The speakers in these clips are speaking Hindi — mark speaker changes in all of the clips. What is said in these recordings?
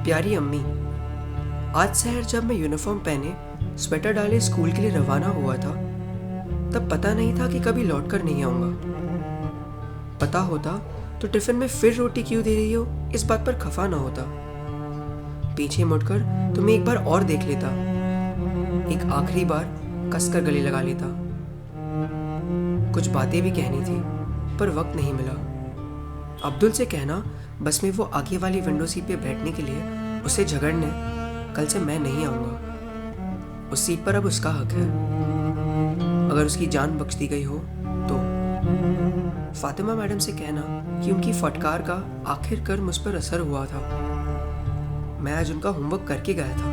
Speaker 1: प्यारी अम्मी, आज शहर जब मैं यूनिफॉर्म पहने स्वेटर डाले स्कूल के लिए रवाना हुआ था, तब पता नहीं था कि कभी लौट कर नहीं आऊँगा। पता होता तो टिफिन में फिर रोटी क्यों दे रही हो इस बात पर खफा ना होता। पीछे मुड़कर तुम्हें एक बार और देख लेता, एक आखिरी बार कसकर गले लगा लेता। कुछ बातें भी कहनी थी पर वक्त नहीं मिला। अब्दुल से कहना बस में वो आगे वाली विंडो सीट पे बैठने के लिए, उसे झगड़ने कल से मैं नहीं आऊँगा। उस सीट पर अब उसका हक है, अगर उसकी जान बख्श दी गई हो तो। फातिमा मैडम से कहना कि उनकी फटकार का आखिरकार मुझ पर असर हुआ था। मैं आज उनका होमवर्क करके गया था।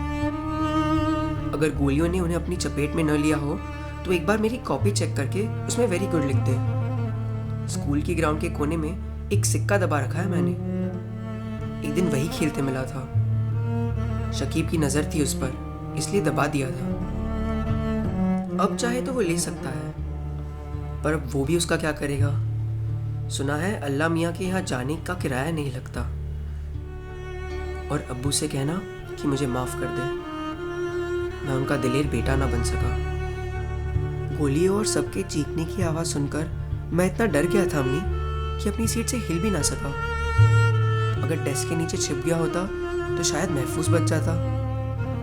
Speaker 1: अगर गोलियों ने उन्हें अपनी चपेट में न लिया हो तो एक बार मेरी कॉपी चेक करके उसमें वेरी गुड लिख दे। स्कूल की ग्राउंड के कोने में एक सिक्का दबा रखा है मैंने, एक दिन वही खेलते मिला था। शकीब की नजर थी उस पर, इसलिए दबा दिया था। अब चाहे तो वो ले सकता है, पर अब वो भी उसका क्या करेगा। सुना है अल्लाह मियाँ के यहाँ जाने का किराया नहीं लगता। और अब्बू से कहना कि मुझे माफ कर दे, मैं उनका दिलेर बेटा ना बन सका। गोलियों और सबके चीखने की आवाज सुनकर मैं इतना डर गया था अम्मी कि अपनी सीट से हिल भी ना सका। अगर डेस्क के नीचे छिप गया होता तो शायद महफूज बच जाता,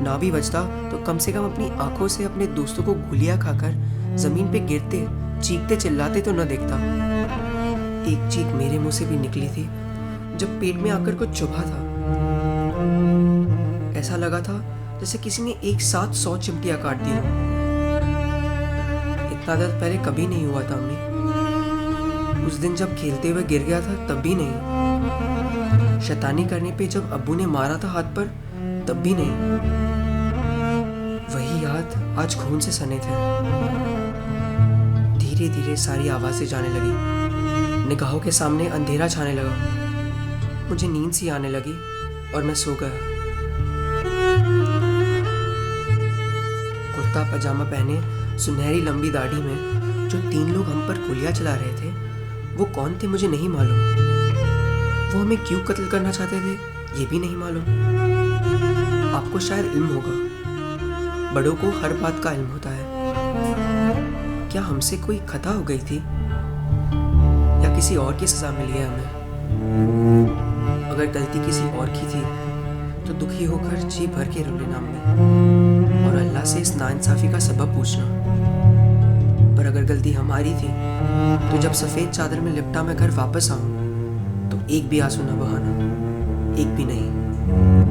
Speaker 1: ना भी बचता तो कम से कम अपनी आंखों से अपने दोस्तों को गोलियां खाकर जमीन पे गिरते चीखते चिल्लाते तो न देखता। एक चीख मेरे मुंह से भी निकली थी जब पेट में आकर कुछ चुभा था। ऐसा लगा था जैसे किसी ने एक साथ 100 चिमटियां काट दी हो। इतना दर्द पहले कभी नहीं हुआ था अम्मी। उस दिन जब खेलते हुए गिर गया था तब भी नहीं। शैतानी करने पे जब अब्बू ने मारा था हाथ पर तब भी नहीं। वही याद आज खून से सने थे। धीरे धीरे सारी आवाजें जाने लगी, निगाहों के सामने अंधेरा छाने लगा। मुझे नींद सी आने लगी और मैं सो गया। कुर्ता पजामा पहने सुनहरी लंबी दाढ़ी में जो 3 लोग हम पर गोलियां चला रहे थे, वो कौन थे मुझे नहीं मालूम। वो हमें क्यों कत्ल करना चाहते थे ये भी नहीं मालूम। आपको शायद इल्म होगा, बड़ों को हर बात का इल्म होता है। क्या हमसे कोई खता हो गई थी या किसी और की सजा मिली है हमें? अगर गलती किसी और की थी तो दुखी होकर जी भर के रो लेना हमने और अल्लाह से इस नाइंसाफी का सबब पूछना। पर अगर गलती हमारी थी तो जब सफेद चादर में लिपटा मैं घर वापस आऊं तो एक भी आंसू न बहाना, एक भी नहीं।